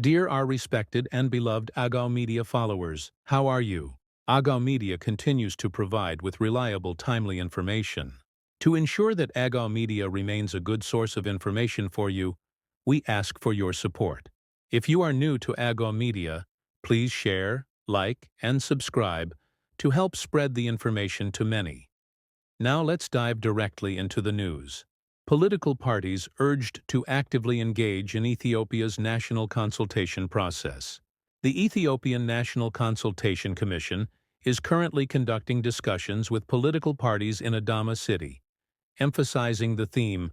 Dear our respected and beloved Agaw Media followers, how are you? Agaw Media continues to provide with reliable, timely information. To ensure that Agaw Media remains a good source of information for you, we ask for your support. If you are new to Agaw Media, please share, like, and subscribe to help spread the information to many. Now let's dive directly into the news. Political parties urged to actively engage in Ethiopia's national consultation process. The Ethiopian National Consultation Commission is currently conducting discussions with political parties in Adama City, emphasizing the theme,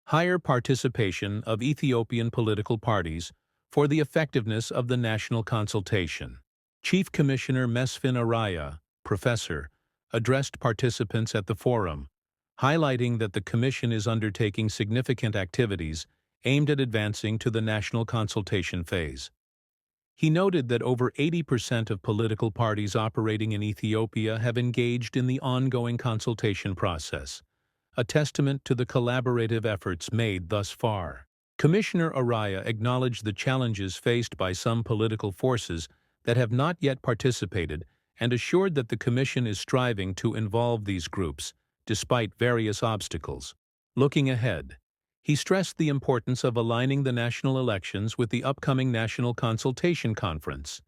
higher participation of Ethiopian political parties for the effectiveness of the national consultation. Chief Commissioner Mesfin Araya, Professor, addressed participants at the forum, highlighting that the Commission is undertaking significant activities aimed at advancing to the national consultation phase. He noted that over 80% of political parties operating in Ethiopia have engaged in the ongoing consultation process, a testament to the collaborative efforts made thus far. Commissioner Araya acknowledged the challenges faced by some political forces that have not yet participated and assured that the Commission is striving to involve these groups, despite various obstacles. Looking ahead, he stressed the importance of aligning the national elections with the upcoming National Consultation Conference,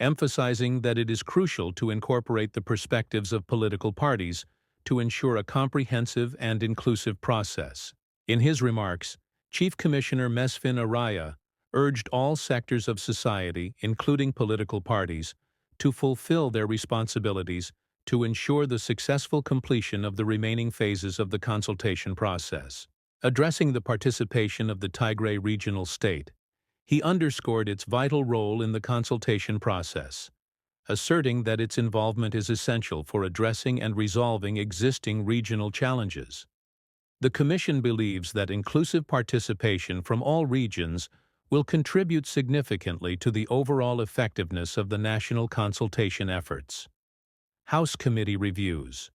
emphasizing that it is crucial to incorporate the perspectives of political parties to ensure a comprehensive and inclusive process. In his remarks, Chief Commissioner Mesfin Araya urged all sectors of society, including political parties, to fulfill their responsibilities to ensure the successful completion of the remaining phases of the consultation process. Addressing the participation of the Tigray regional state, he underscored its vital role in the consultation process, asserting that its involvement is essential for addressing and resolving existing regional challenges. The Commission believes that inclusive participation from all regions will contribute significantly to the overall effectiveness of the national consultation efforts. House Committee reviews.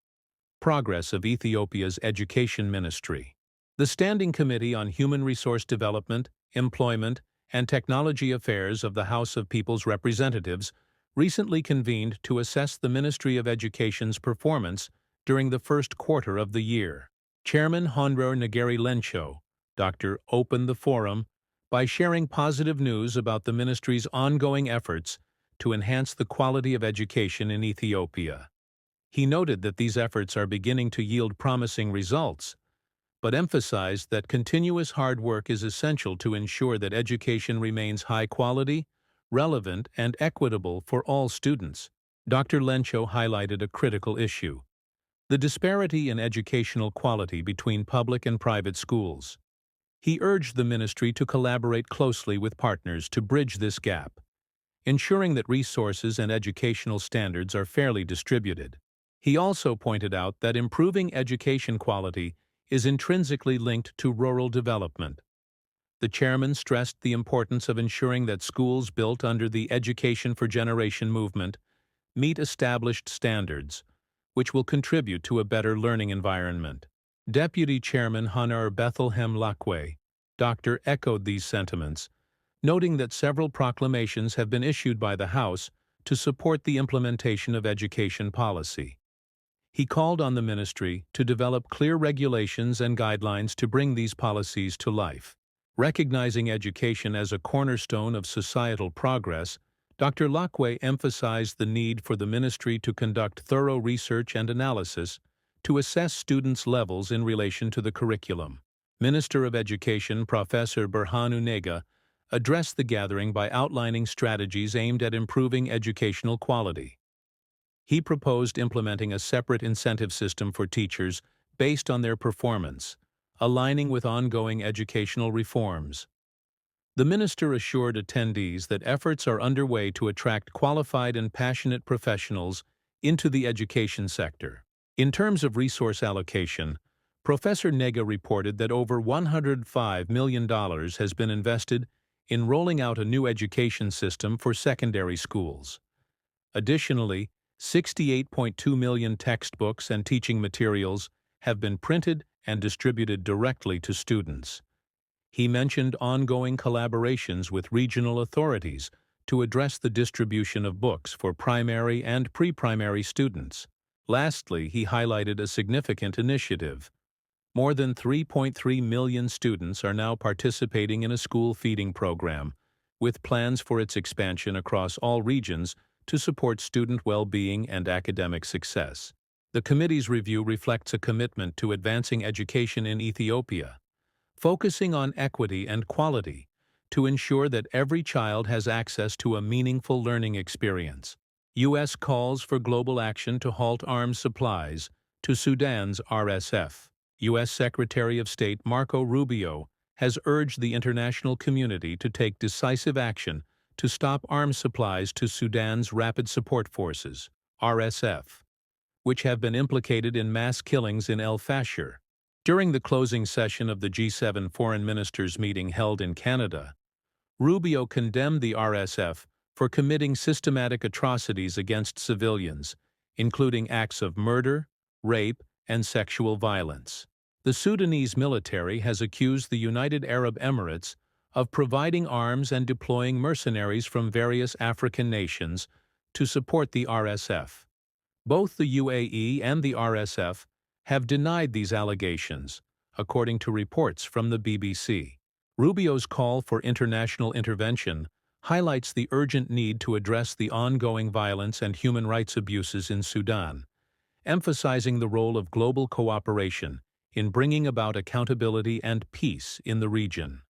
Progress of Ethiopia's Education Ministry. The Standing Committee on Human Resource Development, Employment, and Technology Affairs of the House of People's Representatives recently convened to assess the Ministry of Education's performance during the first quarter of the year. Chairman Honror Negeri Lencho, Dr. opened the forum by sharing positive news about the ministry's ongoing efforts to enhance the quality of education in Ethiopia. He noted that these efforts are beginning to yield promising results, but emphasized that continuous hard work is essential to ensure that education remains high quality, relevant, and equitable for all students. Dr. Lencho highlighted a critical issue: the disparity in educational quality between public and private schools. He urged the ministry to collaborate closely with partners to bridge this gap, ensuring that resources and educational standards are fairly distributed. He also pointed out that improving education quality is intrinsically linked to rural development. The chairman stressed the importance of ensuring that schools built under the Education for Generation movement meet established standards, which will contribute to a better learning environment. Deputy Chairman Hanar Bethlehem Lakwe, Dr. echoed these sentiments, noting that several proclamations have been issued by the House to support the implementation of education policy. He called on the ministry to develop clear regulations and guidelines to bring these policies to life. Recognizing education as a cornerstone of societal progress, Dr. Lakwe emphasized the need for the ministry to conduct thorough research and analysis to assess students' levels in relation to the curriculum. Minister of Education Professor Berhanu Nega addressed the gathering by outlining strategies aimed at improving educational quality. He proposed implementing a separate incentive system for teachers based on their performance, aligning with ongoing educational reforms. The minister assured attendees that efforts are underway to attract qualified and passionate professionals into the education sector. In terms of resource allocation, Professor Nega reported that over $105 million has been invested in rolling out a new education system for secondary schools. Additionally, 68.2 million textbooks and teaching materials have been printed and distributed directly to students. He mentioned ongoing collaborations with regional authorities to address the distribution of books for primary and pre-primary students. Lastly, he highlighted a significant initiative. More than 3.3 million students are now participating in a school feeding program, with plans for its expansion across all regions to support student well-being and academic success. The committee's review reflects a commitment to advancing education in Ethiopia, focusing on equity and quality to ensure that every child has access to a meaningful learning experience. U.S. calls for global action to halt arms supplies to Sudan's RSF. U.S. Secretary of State Marco Rubio has urged the international community to take decisive action to stop arms supplies to Sudan's Rapid Support Forces, RSF, which have been implicated in mass killings in El Fasher. During the closing session of the G7 foreign ministers meeting held in Canada, Rubio condemned the RSF for committing systematic atrocities against civilians, including acts of murder, rape, and sexual violence. The Sudanese military has accused the United Arab Emirates of providing arms and deploying mercenaries from various African nations to support the RSF. Both the UAE and the RSF have denied these allegations, according to reports from the BBC. Rubio's call for international intervention highlights the urgent need to address the ongoing violence and human rights abuses in Sudan, emphasizing the role of global cooperation in bringing about accountability and peace in the region.